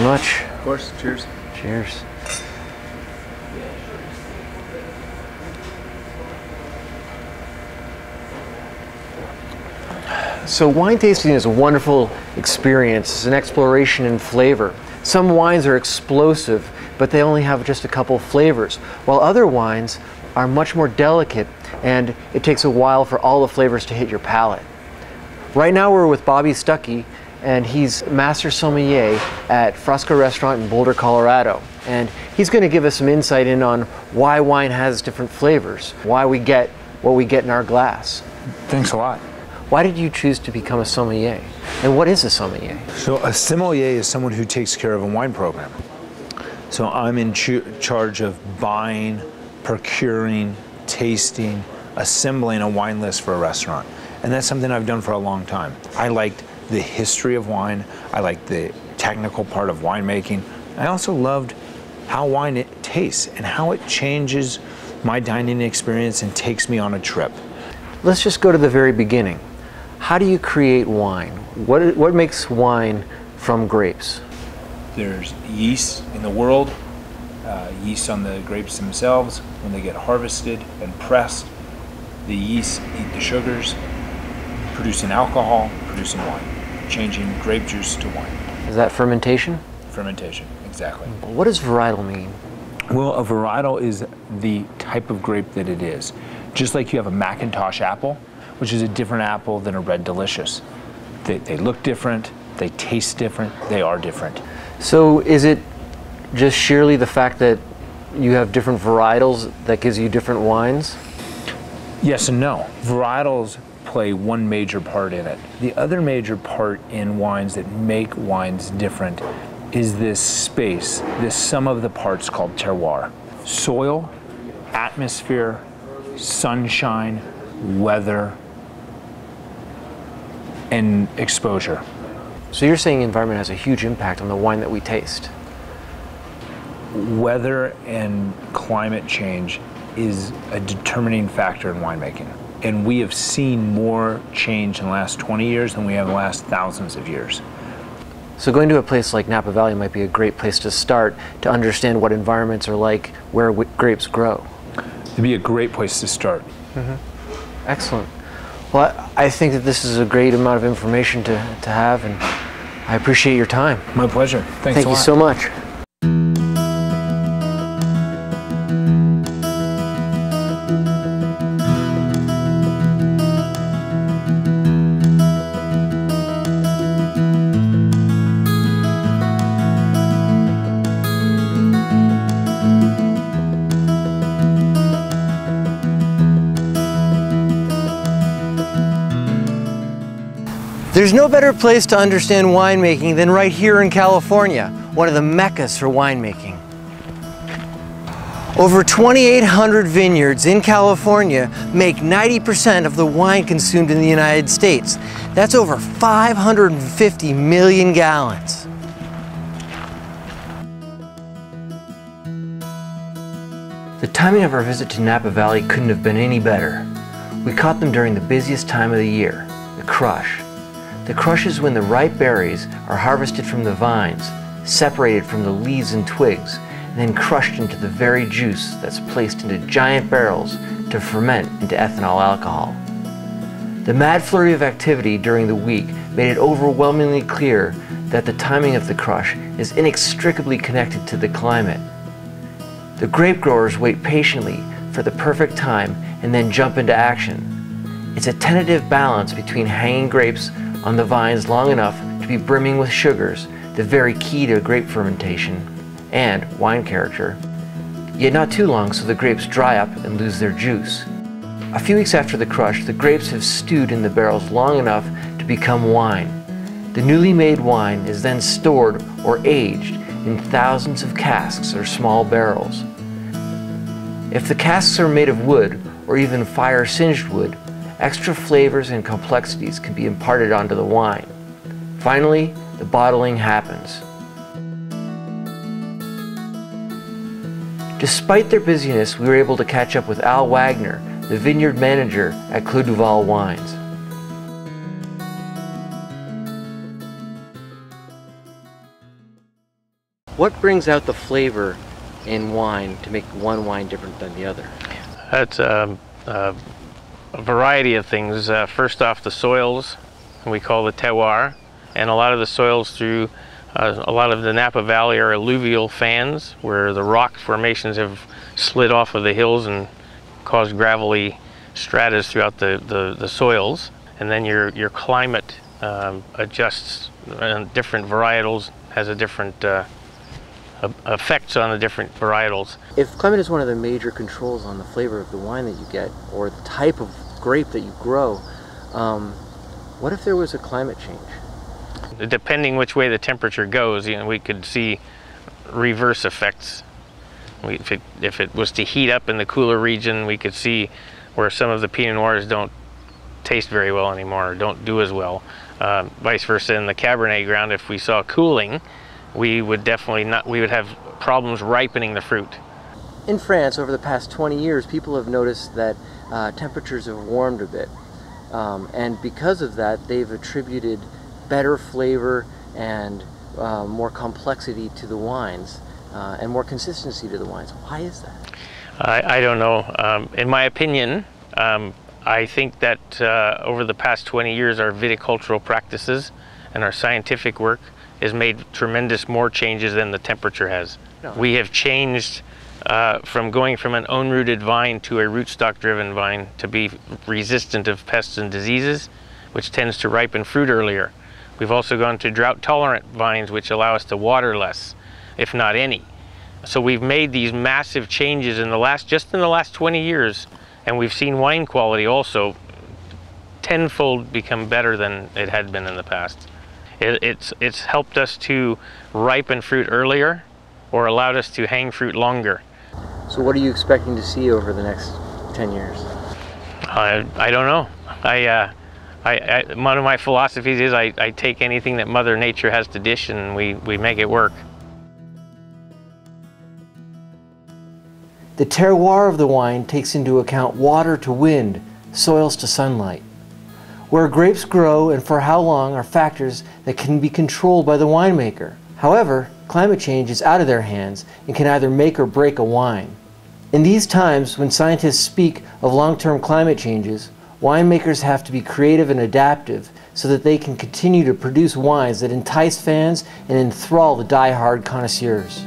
much. Of course. Cheers. Cheers. So wine tasting is a wonderful experience. It's an exploration in flavor. Some wines are explosive, but they only have just a couple flavors, while other wines are much more delicate, and it takes a while for all the flavors to hit your palate. Right now we're with Bobby Stuckey, and he's Master Sommelier at Fresco Restaurant in Boulder, Colorado. And he's going to give us some insight in on why wine has different flavors, why we get what we get in our glass. Thanks a lot. Why did you choose to become a sommelier? And what is a sommelier? So a sommelier is someone who takes care of a wine program. So I'm in charge of buying, procuring, tasting, assembling a wine list for a restaurant. And that's something I've done for a long time. I liked the history of wine. I liked the technical part of winemaking. I also loved how wine tastes and how it changes my dining experience and takes me on a trip. Let's just go to the very beginning. How do you create wine? What makes wine from grapes? There's yeast in the world, yeast on the grapes themselves. When they get harvested and pressed, the yeast eat the sugars, producing alcohol, producing wine, changing grape juice to wine. Is that fermentation? Fermentation, exactly. What does varietal mean? Well, a varietal is the type of grape that it is. Just like you have a Macintosh apple, which is a different apple than a Red Delicious. They look different, they taste different, they are different. So is it just sheerly the fact that you have different varietals that gives you different wines? Yes and no. Varietals play one major part in it. The other major part in wines that make wines different is this space, this sum of the parts called terroir. Soil, atmosphere, sunshine, weather, and exposure. So you're saying environment has a huge impact on the wine that we taste? Weather and climate change is a determining factor in winemaking. And we have seen more change in the last 20 years than we have in the last thousands of years. So going to a place like Napa Valley might be a great place to start to understand what environments are like where grapes grow. It'd be a great place to start. Mm-hmm. Excellent. Well, I think that this is a great amount of information to have, and I appreciate your time. My pleasure. Thanks a lot. Thank you so much. There's no better place to understand winemaking than right here in California, one of the meccas for winemaking. Over 2,800 vineyards in California make 90% of the wine consumed in the United States. That's over 550 million gallons. The timing of our visit to Napa Valley couldn't have been any better. We caught them during the busiest time of the year, the crush. The crush is when the ripe berries are harvested from the vines, separated from the leaves and twigs, and then crushed into the very juice that's placed into giant barrels to ferment into ethanol alcohol. The mad flurry of activity during the week made it overwhelmingly clear that the timing of the crush is inextricably connected to the climate. The grape growers wait patiently for the perfect time and then jump into action. It's a tentative balance between hanging grapes on the vines long enough to be brimming with sugars, the very key to grape fermentation, and wine character, yet not too long so the grapes dry up and lose their juice. A few weeks after the crush, the grapes have stewed in the barrels long enough to become wine. The newly made wine is then stored or aged in thousands of casks or small barrels. If the casks are made of wood or even fire-singed wood, extra flavors and complexities can be imparted onto the wine. Finally, the bottling happens. Despite their busyness, we were able to catch up with Al Wagner, the vineyard manager at Clos Duval Wines. What brings out the flavor in wine to make one wine different than the other? That's a variety of things. First off, the soils, we call the terroir, and a lot of the soils through a lot of the Napa Valley are alluvial fans, where the rock formations have slid off of the hills and caused gravelly stratas throughout the soils. And then your climate adjusts, and different varietals has a different effects on the different varietals. If climate is one of the major controls on the flavor of the wine that you get, or the type of grape that you grow, what if there was a climate change? Depending which way the temperature goes, we could see reverse effects. If it was to heat up in the cooler region, we could see where some of the Pinot Noirs don't taste very well anymore, or don't do as well. Vice versa in the Cabernet ground, if we saw cooling, we would definitely not, we would have problems ripening the fruit. In France, over the past 20 years, people have noticed that temperatures have warmed a bit. And because of that, they've attributed better flavor and more complexity to the wines and more consistency to the wines. Why is that? I don't know. In my opinion, I think that over the past 20 years, our viticultural practices and our scientific work has made tremendous more changes than the temperature has. No. We have changed from going from an own-rooted vine to a rootstock-driven vine to be resistant of pests and diseases, which tends to ripen fruit earlier. We've also gone to drought-tolerant vines, which allow us to water less, if not any. So we've made these massive changes in just in the last 20 years, and we've seen wine quality also tenfold become better than it had been in the past. It's helped us to ripen fruit earlier, or allowed us to hang fruit longer. So what are you expecting to see over the next 10 years? I don't know. One of my philosophies is I take anything that Mother Nature has to dish and we make it work. The terroir of the wine takes into account water to wind, soils to sunlight. Where grapes grow and for how long are factors that can be controlled by the winemaker. However, climate change is out of their hands and can either make or break a wine. In these times, when scientists speak of long-term climate changes, winemakers have to be creative and adaptive so that they can continue to produce wines that entice fans and enthrall the die-hard connoisseurs.